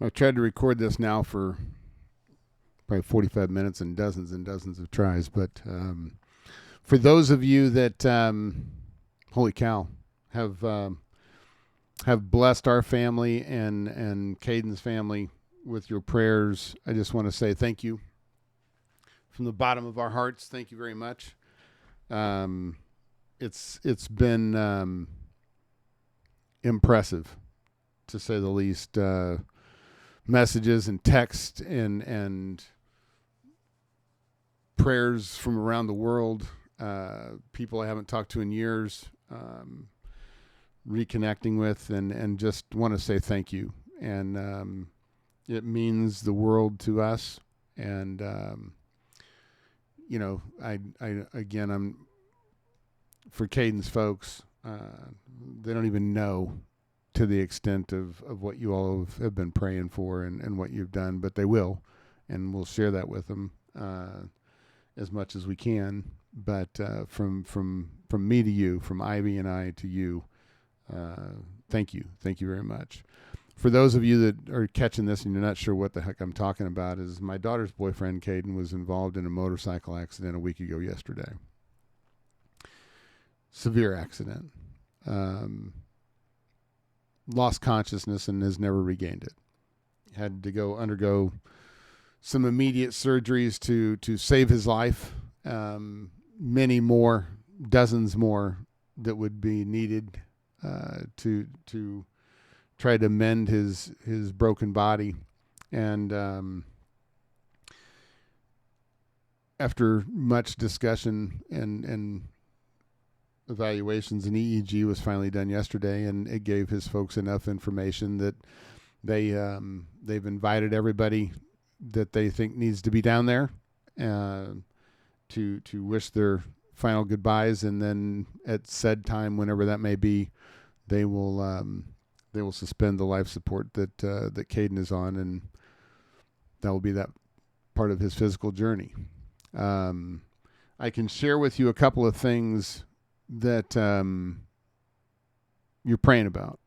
I've tried to record this now for probably 45 minutes and dozens of tries. But for those of you that, holy cow, have have blessed our family and Kaiden's family with your prayers, I just want to say thank you from the bottom of our hearts. Thank you very much. Um, it's been impressive, to say the least. Messages and text and prayers from around the world, people I haven't talked to in years, reconnecting with, and just want to say thank you. And it means the world to us. And I'm for Kaiden's folks. They don't even know to the extent of what you all have been praying for and what you've done, but they will, and we'll share that with them as much as we can. But from me to you, from Ivy and I to you, thank you very much. For those of you that are catching this and you're not sure what the heck I'm talking about, is my daughter's boyfriend Kaiden was involved in a motorcycle accident a week ago yesterday. Severe accident. Lost consciousness and has never regained it. Had to undergo some immediate surgeries to save his life. Many more, dozens more that would be needed to try to mend his broken body. And after much discussion and evaluations, an EEG was finally done yesterday, and it gave his folks enough information that they've invited everybody that they think needs to be down there to wish their final goodbyes, and then at said time, whenever that may be, they will suspend the life support that Kaiden is on, and that will be that part of his physical journey. I can share with you a couple of things that you're praying about.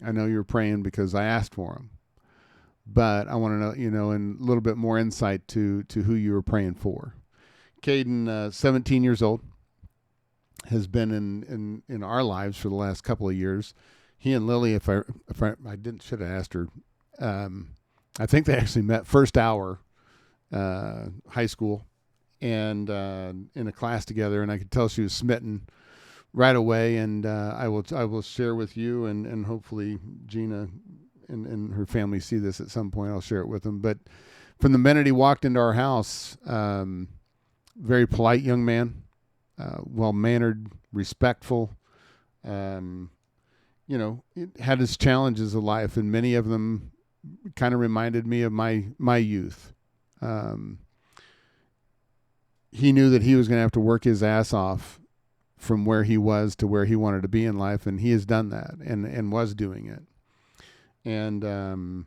I know you're praying because I asked for them, but I want to know, and a little bit more insight to who you were praying for. Kaiden, 17 years old, has been in our lives for the last couple of years. He and Lily, if I should have asked her. I think they actually met first hour, high school, and in a class together, and I could tell she was smitten right away. And I will share with you, and hopefully Gina and her family see this at some point. I'll share it with them. But from the minute he walked into our house, very polite young man, well-mannered, respectful. It had his challenges of life, and many of them kind of reminded me of my youth. He knew that he was going to have to work his ass off from where he was to where he wanted to be in life, and he has done that and was doing it. And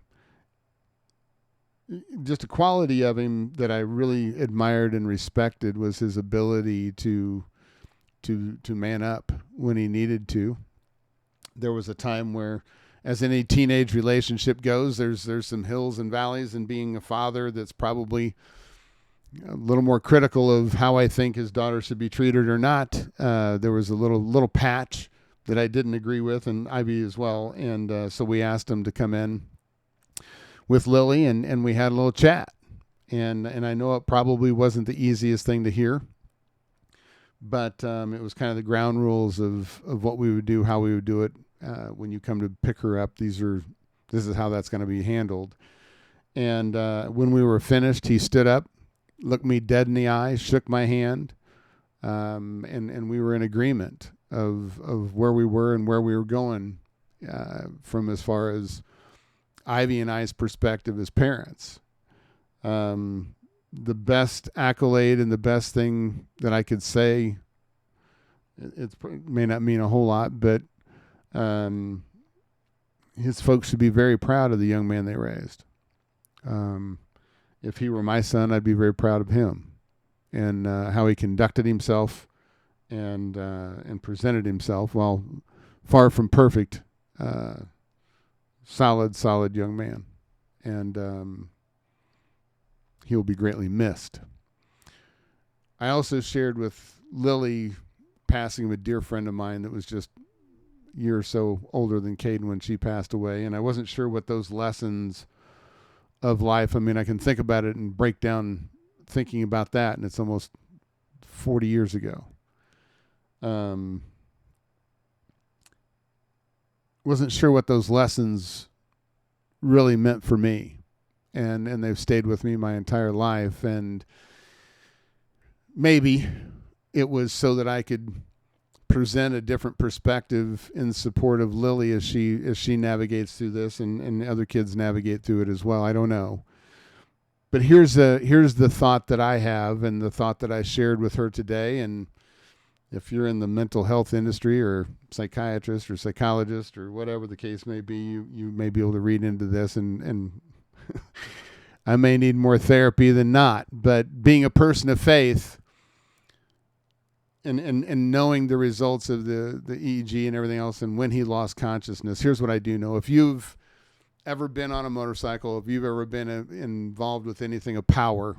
just a quality of him that I really admired and respected was his ability to man up when he needed to. There was a time where, as any teenage relationship goes, there's some hills and valleys, and being a father that's probably a little more critical of how I think his daughter should be treated or not. There was a little patch that I didn't agree with, and Ivy as well. And so we asked him to come in with Lily, and we had a little chat. And I know it probably wasn't the easiest thing to hear, but it was kind of the ground rules of what we would do, how we would do it. When you come to pick her up, this is how that's going to be handled. And when we were finished, he stood up, looked me dead in the eye, shook my hand, and we were in agreement of where we were and where we were going, from as far as Ivy and I's perspective as parents. The best accolade and the best thing that I could say, it may not mean a whole lot, but his folks should be very proud of the young man they raised. If he were my son, I'd be very proud of him and how he conducted himself and presented himself. While far from perfect, solid young man. and he will be greatly missed. I also shared with Lily passing of a dear friend of mine that was just a year or so older than Kaiden when she passed away, and I wasn't sure what those lessons of life, I mean, I can think about it and break down thinking about that, and it's almost 40 years ago. Wasn't sure what those lessons really meant for me, and they've stayed with me my entire life. And maybe it was so that I could present a different perspective in support of Lily as she navigates through this, and other kids navigate through it as well. I don't know. But here's the thought that I have, and the thought that I shared with her today. And if you're in the mental health industry, or psychiatrist or psychologist or whatever the case may be, you may be able to read into this, and I may need more therapy than not. But being a person of faith, and knowing the results of the EEG and everything else, and when he lost consciousness, here's what I do know. If you've ever been on a motorcycle, if you've ever been involved with anything of power,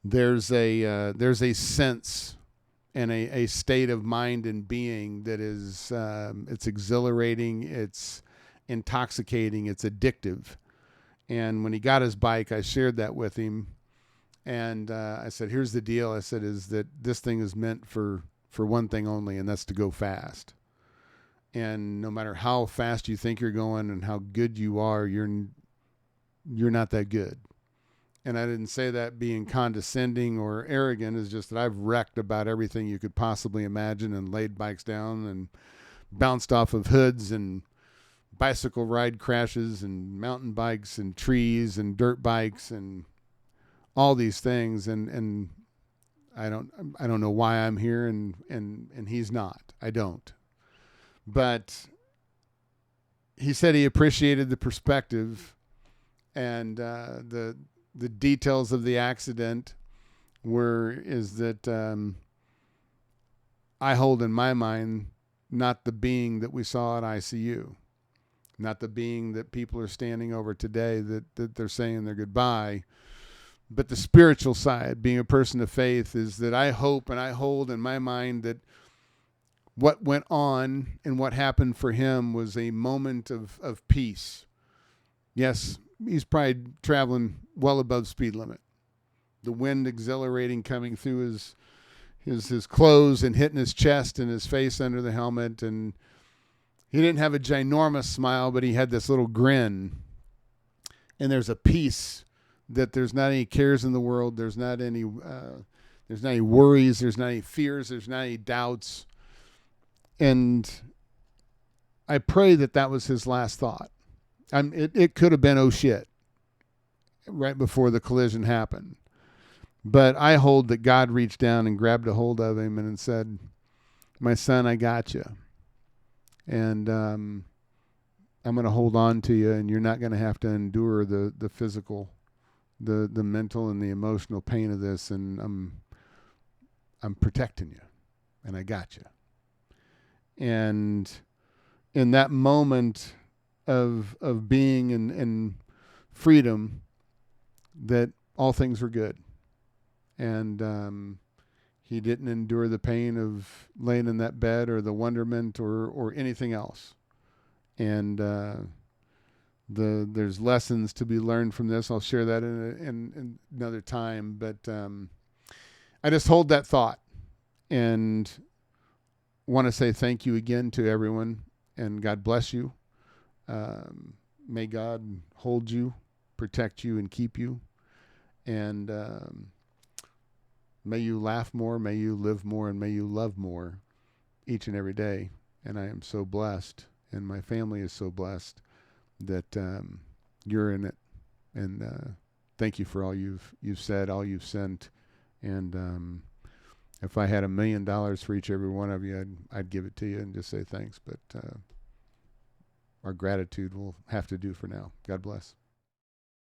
there's a sense and a state of mind and being that is it's exhilarating, it's intoxicating, it's addictive. And when he got his bike, I shared that with him, and I said, "Here's the deal." I said, "Is that this thing is meant for one thing only, and that's to go fast. And no matter how fast you think you're going and how good you are, you're not that good." And I didn't say that being condescending or arrogant. It's just that I've wrecked about everything you could possibly imagine, and laid bikes down and bounced off of hoods, and bicycle ride crashes, and mountain bikes, and trees, and dirt bikes, and all these things. And I don't know why I'm here, and he's not. I don't. But he said he appreciated the perspective, and the details of the accident is that I hold in my mind not the being that we saw at ICU, not the being that people are standing over today that they're saying their goodbye, but the spiritual side. Being a person of faith is that I hope and I hold in my mind that what went on and what happened for him was a moment of peace. Yes, he's probably traveling well above speed limit. The wind exhilarating coming through his clothes and hitting his chest and his face under the helmet. And he didn't have a ginormous smile, but he had this little grin. And there's a peace that there's not any cares in the world. There's not any worries. There's not any fears. There's not any doubts. And I pray that was his last thought. It could have been, oh shit, right before the collision happened. But I hold that God reached down and grabbed a hold of him and said, "My son, I got you. And I'm going to hold on to you, and you're not going to have to endure the physical, the mental and the emotional pain of this. And I'm protecting you, and I got you." And in that moment of being in freedom, that all things were good. And he didn't endure the pain of laying in that bed, or the wonderment, or anything else. And there's lessons to be learned from this. I'll share that in another time. But I just hold that thought, and want to say thank you again to everyone, and God bless you. May God hold you, protect you, and keep you. And may you laugh more, may you live more, and may you love more each and every day. And I am so blessed, and my family is so blessed that you're in it. And thank you for all you've said, all you've sent. And if I had $1 million for each every one of you, I'd give it to you and just say thanks. But our gratitude will have to do for now. God bless.